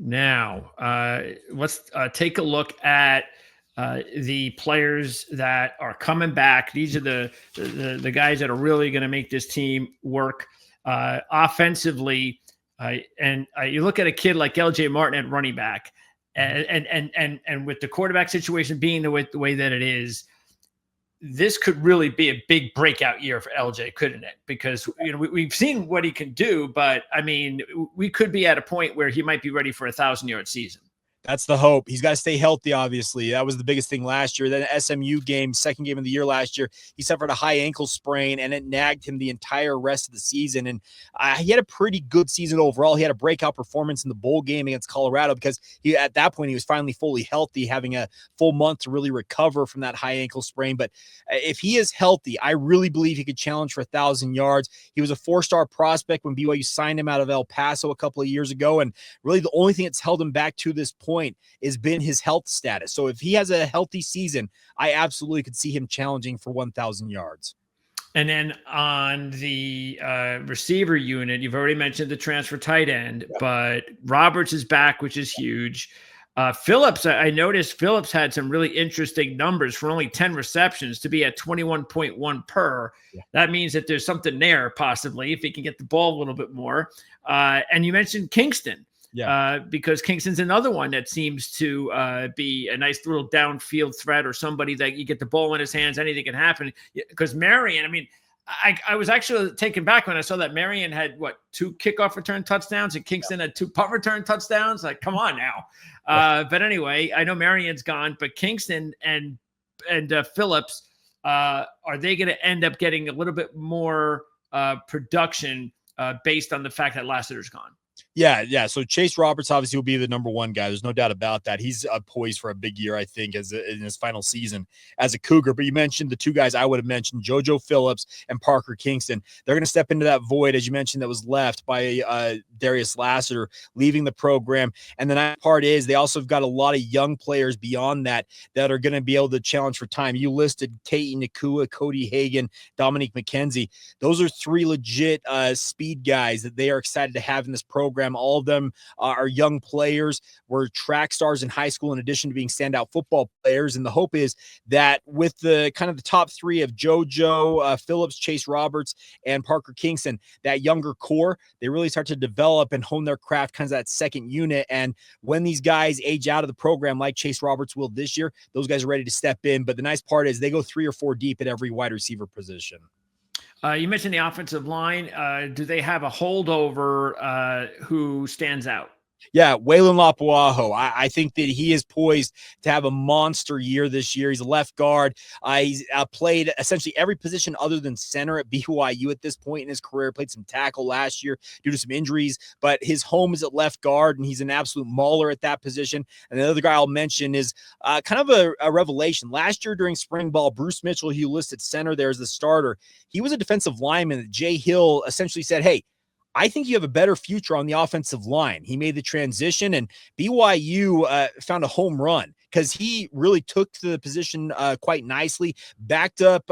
Now, let's take a look at the players that are coming back. These are the guys that are really going to make this team work offensively. And you look at a kid like LJ Martin at running back, and with the quarterback situation being the way that it is, this could really be a big breakout year for LJ, couldn't it? Because we've seen what he can do, but I mean, we could be at a point where he might be ready for a 1,000-yard season. That's the hope. He's got to stay healthy, obviously. That was the biggest thing last year. Then SMU game, second game of the year last year, he suffered a high ankle sprain, and it nagged him the entire rest of the season. And he had a pretty good season overall. He had a breakout performance in the bowl game against Colorado because at that point, he was finally fully healthy, having a full month to really recover from that high ankle sprain. But if he is healthy, I really believe he could challenge for 1,000 yards. He was a 4-star prospect when BYU signed him out of El Paso a couple of years ago. And really the only thing that's held him back to this point has been his health status. So if he has a healthy season, I absolutely could see him challenging for 1,000 yards. And then on the receiver unit, you've already mentioned the transfer tight end, but Roberts is back, which is huge. Phillips, I noticed Phillips had some really interesting numbers for only 10 receptions to be at 21.1 per. Yeah. That means that there's something there possibly if he can get the ball a little bit more. And you mentioned Kingston. Yeah, because Kingston's another one that seems to be a nice little downfield threat or somebody that you get the ball in his hands, anything can happen. Because Marion, I mean, I was actually taken back when I saw that Marion had, 2 kickoff return touchdowns and Kingston had 2 punt return touchdowns. Like, come on now. But anyway, I know Marion's gone, but Kingston and Phillips, are they going to end up getting a little bit more production based on the fact that Lassiter's gone? Yeah. So Chase Roberts obviously will be the number one guy. There's no doubt about that. He's poised for a big year, I think, in his final season as a Cougar. But you mentioned the 2 guys I would have mentioned, JoJo Phillips and Parker Kingston. They're going to step into that void, as you mentioned, that was left by Darius Lassiter leaving the program. And the nice part is they also have got a lot of young players beyond that are going to be able to challenge for time. You listed Katie Nakua, Cody Hagan, Dominique McKenzie. Those are 3 legit speed guys that they are excited to have in this program. All of them are young players, were track stars in high school in addition to being standout football players. And the hope is that with the kind of the top 3 of JoJo Phillips, Chase Roberts, and Parker Kingston, that younger core, they really start to develop and hone their craft, kind of that second unit. And when these guys age out of the program, like Chase Roberts will this year, those guys are ready to step in. But the nice part is they go 3 or 4 deep at every wide receiver position. You mentioned the offensive line. Do they have a holdover who stands out? Yeah, Waylon Lapuaho. I think that he is poised to have a monster year this year. He's a left guard. He's played essentially every position other than center at BYU at this point in his career. Played some tackle last year due to some injuries, but his home is at left guard, and he's an absolute mauler at that position. And the other guy I'll mention is kind of a revelation. Last year during spring ball, Bruce Mitchell, who listed center there as the starter, he was a defensive lineman that Jay Hill essentially said, hey, I think you have a better future on the offensive line. He made the transition, and BYU found a home run because he really took to the position quite nicely, backed up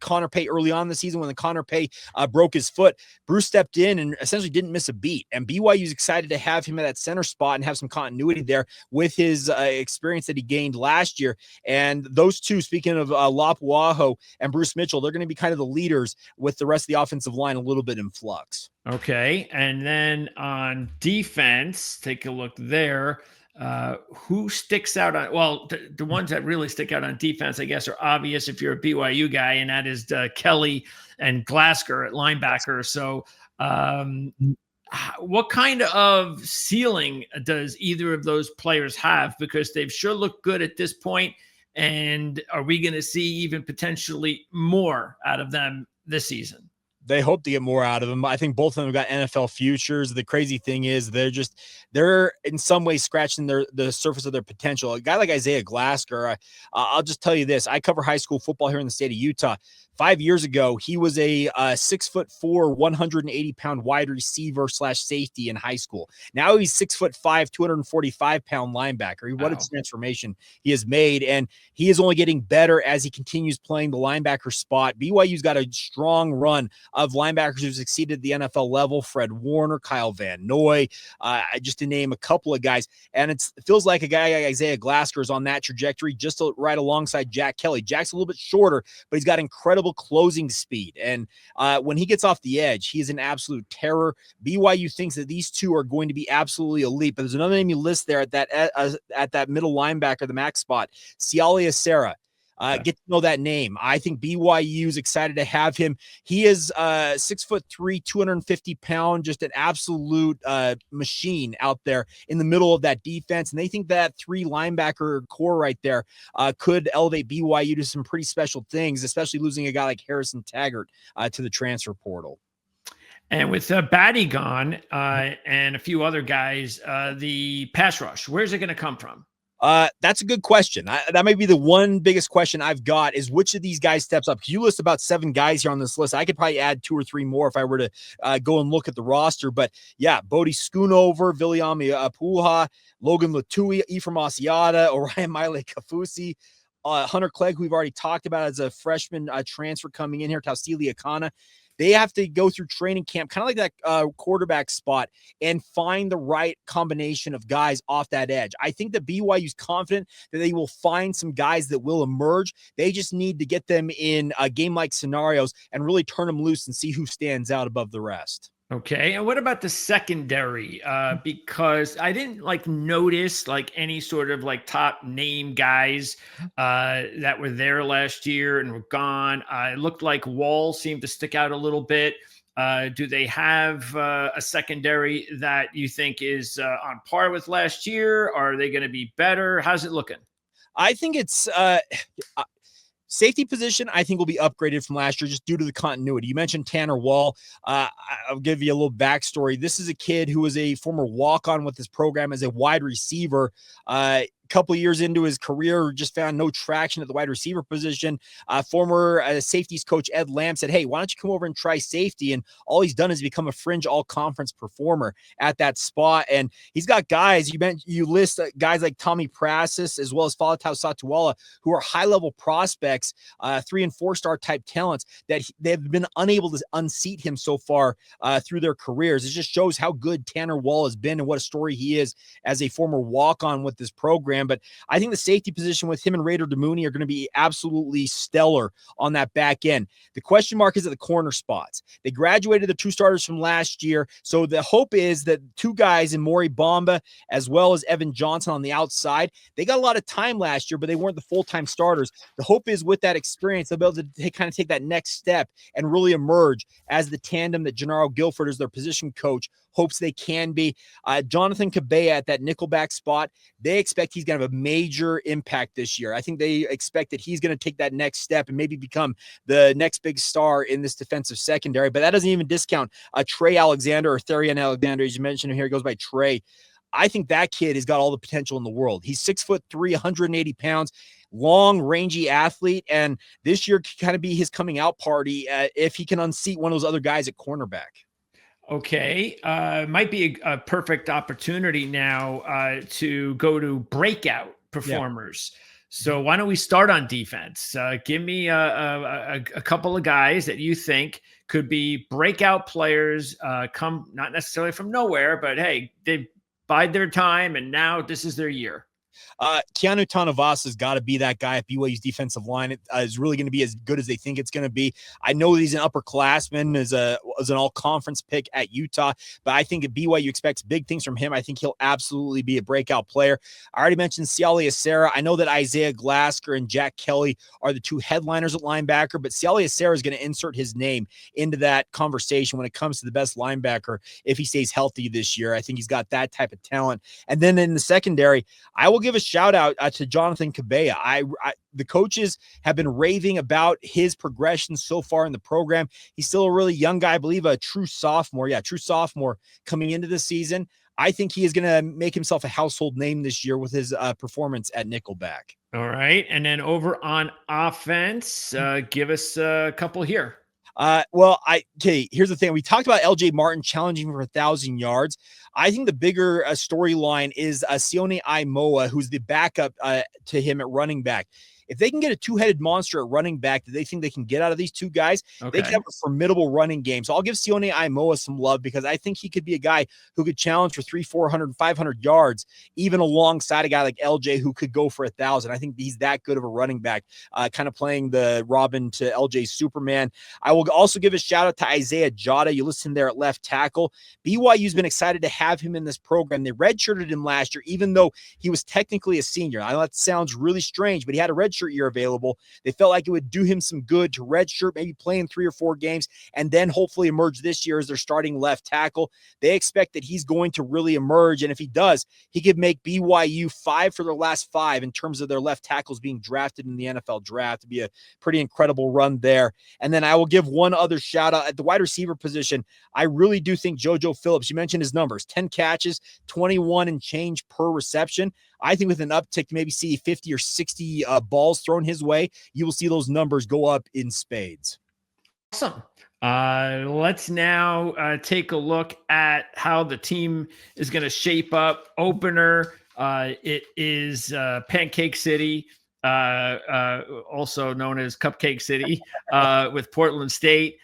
Connor Pay early on in the season when the Connor Pay broke his foot. Bruce stepped in and essentially didn't miss a beat. And BYU's excited to have him at that center spot and have some continuity there with his experience that he gained last year. And those 2, speaking of Lapuaho and Bruce Mitchell, they're going to be kind of the leaders with the rest of the offensive line a little bit in flux. Okay. And then on defense, take a look there. Who sticks out on, well, the ones that really stick out on defense, I guess, are obvious if you're a BYU guy, and that is Kelly and Glasgow at linebacker. So what kind of ceiling does either of those players have? Because they've sure looked good at this point. And are we going to see even potentially more out of them this season? They hope to get more out of them. I think both of them have got NFL futures. The crazy thing is they're in some ways scratching the surface of their potential. A guy like Isaiah Glasgow, I'll just tell you this. I cover high school football here in the state of Utah. 5 years ago, he was a 6'4", 180-pound wide receiver / safety in high school. Now he's 6'5", 245-pound linebacker. What a transformation he has made, and he is only getting better as he continues playing the linebacker spot. BYU's got a strong run of linebackers who've succeeded at the NFL level. Fred Warner, Kyle Van Noy, just to name a couple of guys. And it feels like a guy like Isaiah Glasker is on that trajectory, just right alongside Jack Kelly. Jack's a little bit shorter, but he's got incredible closing speed. And when he gets off the edge, he is an absolute terror. BYU thinks that these two are going to be absolutely elite. But there's another name you list there at that middle linebacker, the max spot, Sialia Serra. Get to know that name. I think BYU is excited to have him. He is 6'3", 250-pound, just an absolute machine out there in the middle of that defense. And they think that 3 linebacker core right there could elevate BYU to some pretty special things, especially losing a guy like Harrison Taggart to the transfer portal. And with Batty gone and a few other guys, the pass rush, where's it going to come from? That's a good question. That might be the one biggest question I've got is which of these guys steps up. You list about 7 guys here on this list. I could probably add 2 or 3 more if I were to go and look at the roster. But yeah, Bodie Schoonover, Viliami Puha, Logan Latui, Ephraim Asiata, Orion Miley Kafusi, Hunter Clegg, who we've already talked about as a freshman transfer coming in here, Tausili Akana. They have to go through training camp, kind of like that quarterback spot, and find the right combination of guys off that edge. I think that BYU is confident that they will find some guys that will emerge. They just need to get them in game-like scenarios and really turn them loose and see who stands out above the rest. Okay. And what about the secondary? Because I didn't notice any sort of top name guys that were there last year and were gone. It looked like Wall seemed to stick out a little bit. Do they have a secondary that you think is on par with last year? Are they going to be better? How's it looking? I think it's safety position, I think, will be upgraded from last year just due to the continuity. You mentioned Tanner Wall. I'll give you a little backstory. This is a kid who was a former walk-on with this program as a wide receiver. Couple years into his career, just found no traction at the wide receiver position. Former safeties coach Ed Lamb said, hey, why don't you come over and try safety? And all he's done is become a fringe all-conference performer at that spot. And he's got guys, you list guys like Tommy Prasis as well as Falatau Satuala, who are high-level prospects, 3- and 4-star type talents that they've been unable to unseat him so far through their careers. It just shows how good Tanner Wall has been and what a story he is as a former walk-on with this program. But I think the safety position with him and Raider Demooney are going to be absolutely stellar on that back end. The question mark is at the corner spots. They graduated the 2 starters from last year. So the hope is that 2 guys in Maury Bamba as well as Evan Johnson on the outside, they got a lot of time last year, but they weren't the full-time starters. The hope is with that experience, they'll be able to kind of take that next step and really emerge as the tandem that Gennaro Guilford is their position coach hopes they can be. Jonathan Cabea at that nickelback spot, they expect he's going to have a major impact this year. I think they expect that he's going to take that next step and maybe become the next big star in this defensive secondary. But that doesn't even discount Trey Alexander or Therian Alexander, as you mentioned here. He goes by Trey. I think that kid has got all the potential in the world. He's 6'3", 180 pounds, long, rangy athlete. And this year could kind of be his coming out party if he can unseat one of those other guys at cornerback. Okay. Might be a perfect opportunity now to go to breakout performers. Yeah. So why don't we start on defense? Give me a couple of guys that you think could be breakout players, come not necessarily from nowhere, but hey, they bide their time and now this is their year. Keanu Tanavasa has got to be that guy at BYU's defensive line. It is really going to be as good as they think it's going to be. I know that he's an upperclassman, as an all-conference pick at Utah, but I think if BYU expects big things from him, I think he'll absolutely be a breakout player. I already mentioned Sialia Serra. I know that Isaiah Glasker and Jack Kelly are the 2 headliners at linebacker, but Sialia Serra is going to insert his name into that conversation when it comes to the best linebacker if he stays healthy this year. I think he's got that type of talent. And then in the secondary, I will give a shout out to Jonathan Cabea. The coaches have been raving about his progression so far in the program. He's still a really young guy, I believe a true sophomore. Yeah, true sophomore coming into the season. I think he is going to make himself a household name this year with his performance at nickelback. All right. And then over on offense, give us a couple here. Okay, here's the thing. We talked about LJ Martin challenging for 1,000 yards. I think the bigger storyline is Sione Aimoa, who's the backup to him at running back. If they can get a two-headed monster at running back that they think they can get out of these two guys, they can have a formidable running game. So I'll give Sione Aimoa some love because I think he could be a guy who could challenge for 300, 400, 500 yards, even alongside a guy like LJ who could go for 1,000. I think he's that good of a running back, kind of playing the Robin to LJ Superman. I will also give a shout out to Isaiah Jada. You listen there at left tackle. BYU's been excited to have him in this program. They redshirted him last year, even though he was technically a senior. I know that sounds really strange, but he had a redshirt year available. They felt like it would do him some good to redshirt, maybe play in 3 or 4 games, and then hopefully emerge this year as their starting left tackle. They expect that he's going to really emerge, and if he does, he could make BYU 5 for their last 5 in terms of their left tackles being drafted in the NFL draft. To be a pretty incredible run there. And then I will give one other shout out at the wide receiver position. I really do think JoJo Phillips, you mentioned his numbers, 10 catches, 21 and change per reception. I think with an uptick to maybe see 50 or 60 balls thrown his way, you will see those numbers go up in spades. Awesome. Let's now take a look at how the team is going to shape up. Opener, it is Pancake City, also known as Cupcake City, with Portland State.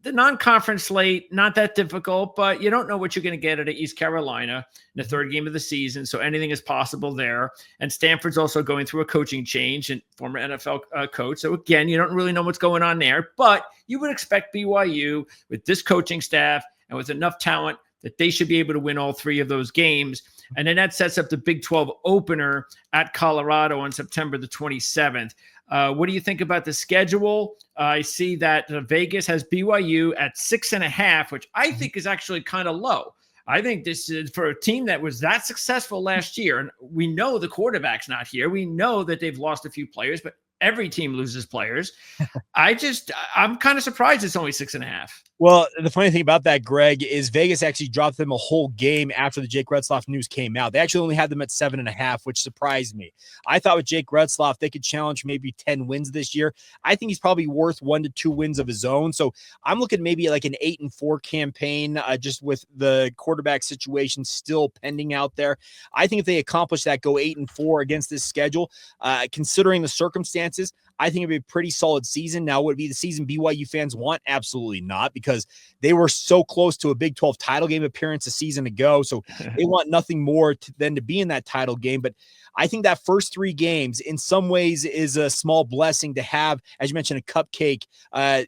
The non-conference slate, not that difficult, but you don't know what you're going to get at East Carolina in the 3rd game of the season, so anything is possible there. And Stanford's also going through a coaching change, and former NFL coach. So again, you don't really know what's going on there, but you would expect BYU with this coaching staff and with enough talent that they should be able to win all 3 of those games. And then that sets up the Big 12 opener at Colorado on September the 27th. What do you think about the schedule? I see that Vegas has BYU at 6.5, which I think is actually kind of low. I think this is for a team that was that successful last year. And we know the quarterback's not here. We know that they've lost a few players, but every team loses players. I'm kind of surprised it's only 6.5. Well, the funny thing about that, Greg, is Vegas actually dropped them a whole game after the Jake Retzlaff news came out. They actually only had them at 7.5, which surprised me. I thought with Jake Retzlaff, they could challenge maybe 10 wins this year. I think he's probably worth 1 to 2 wins of his own. So I'm looking maybe like an 8-4 campaign, just with the quarterback situation still pending out there. I think if they accomplish that, go 8-4 against this schedule, considering the circumstances, I think it'd be a pretty solid season. Now, would it be the season BYU fans want? Absolutely not, because they were so close to a Big 12 title game appearance a season ago. So they want nothing more than to be in that title game. But I think that first 3 games in some ways is a small blessing to have, as you mentioned, a cupcake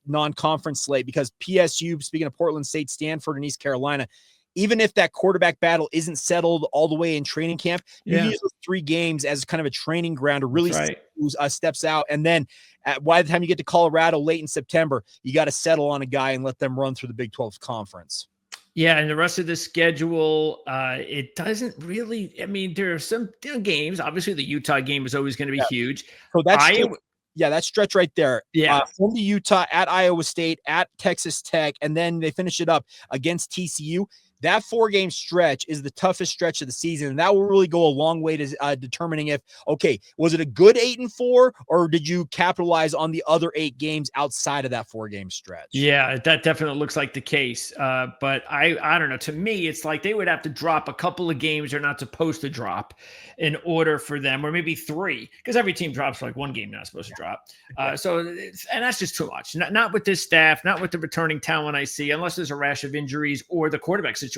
non-conference slate, because PSU, speaking of Portland State, Stanford, and East Carolina, even if that quarterback battle isn't settled all the way in training camp, you use those 3 games as kind of a training ground to really see who steps out. And then by the time you get to Colorado late in September, you got to settle on a guy and let them run through the Big 12 conference. Yeah, and the rest of the schedule, it doesn't really. I mean, there are some games. Obviously, the Utah game is always going to be huge. So that's that stretch right there. Yeah, from the Utah, at Iowa State, at Texas Tech, and then they finish it up against TCU. That 4-game stretch is the toughest stretch of the season, and that will really go a long way to determining if, okay, was it a good 8-4, or did you capitalize on the other 8 games outside of that 4-game stretch? Yeah, that definitely looks like the case. But I don't know. To me, it's like they would have to drop a couple of games they're not supposed to drop in order for them, or maybe 3, because every team drops like 1 game they're not supposed to drop. And that's just too much. Not with this staff, not with the returning talent I see, unless there's a rash of injuries or the quarterback situation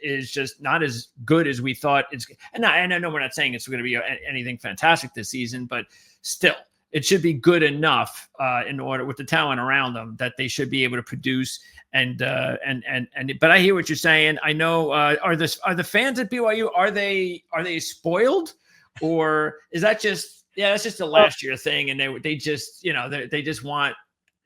is just not as good as we thought. And I know we're not saying it's going to be anything fantastic this season, but still, it should be good enough in order with the talent around them that they should be able to produce. But I hear what you're saying. I know. Are the fans at BYU, are they spoiled, or is that just that's just a last year thing, and they just they just want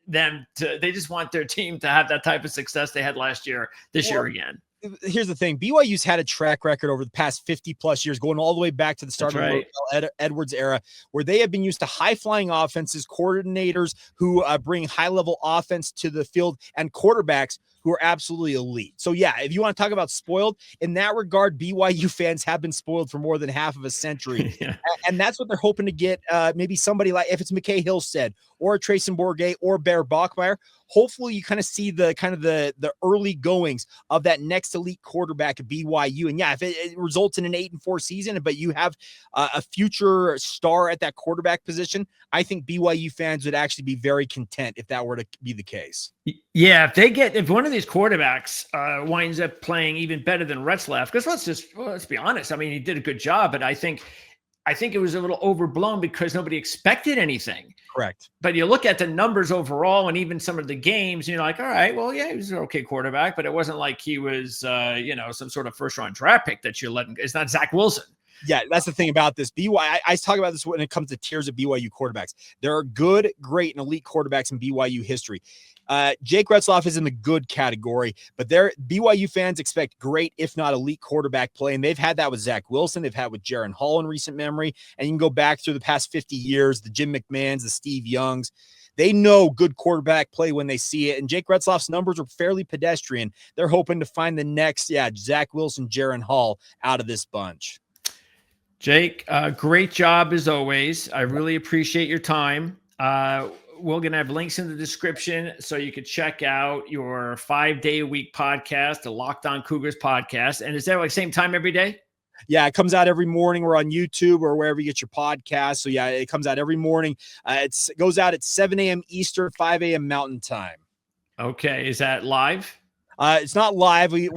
their team to have that type of success they had last year this year again. Here's the thing. BYU's had a track record over the past 50 plus years, going all the way back to the start of the Edwards era, where they have been used to high flying offenses, coordinators who bring high level offense to the field, and quarterbacks who are absolutely elite. So yeah, if you want to talk about spoiled in that regard, BYU fans have been spoiled for more than half of a century. Yeah. And that's what they're hoping to get. Maybe somebody like, if it's McKay Hillstead or Trayson Bourget or Bear Bachmeyer, hopefully you kind of see the early goings of that next elite quarterback at BYU. And yeah, if it results in an 8-4 season, but you have a future star at that quarterback position, I think BYU fans would actually be very content if that were to be the case. Yeah, if one of these quarterbacks winds up playing even better than Retzlaff, because let's be honest. I mean, he did a good job, but I think it was a little overblown because nobody expected anything. Correct. But you look at the numbers overall and even some of the games, you're like, all right, well, yeah, he was an okay quarterback, but it wasn't like he was, some sort of first-round draft pick that you let him. It's not Zach Wilson. Yeah, that's the thing about this. I talk about this when it comes to tiers of BYU quarterbacks. There are good, great, and elite quarterbacks in BYU history. Jake Retzlaff is in the good category, but BYU fans expect great, if not elite, quarterback play, and they've had that with Zach Wilson. They've had with Jaron Hall in recent memory, and you can go back through the past 50 years, the Jim McMahons, the Steve Youngs. They know good quarterback play when they see it, and Jake Retzlaff's numbers are fairly pedestrian. They're hoping to find the next, Zach Wilson, Jaron Hall out of this bunch. Jake, great job as always. I really appreciate your time. We're going to have links in the description so you can check out your 5-day-a-week podcast, the Locked On Cougars podcast. And is that like same time every day? Yeah, it comes out every morning. We're on YouTube or wherever you get your podcast. So yeah, it comes out every morning. It goes out at 7 a.m. Eastern, 5 a.m. Mountain Time. Okay. Is that live? It's not live. We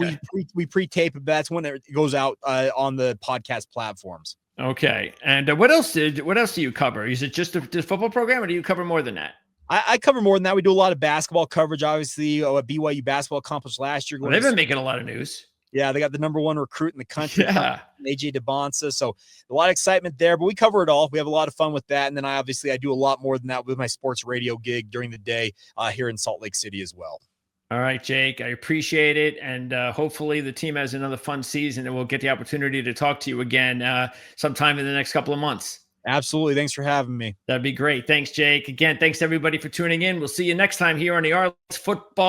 pre-tape it, but that's when it goes out on the podcast platforms. Okay. And what else do you cover? Is it just the football program, or do you cover more than that? I cover more than that. We do a lot of basketball coverage. Obviously, what BYU basketball accomplished last year. Well, they've been making a lot of news. Yeah, they got the #1 recruit in the country, AJ DeBonsa. So a lot of excitement there, but we cover it all. We have a lot of fun with that. And then I do a lot more than that with my sports radio gig during the day here in Salt Lake City as well. All right, Jake, I appreciate it. And hopefully the team has another fun season and we'll get the opportunity to talk to you again sometime in the next couple of months. Absolutely. Thanks for having me. That'd be great. Thanks, Jake. Again, thanks everybody for tuning in. We'll see you next time here on the Arliss Football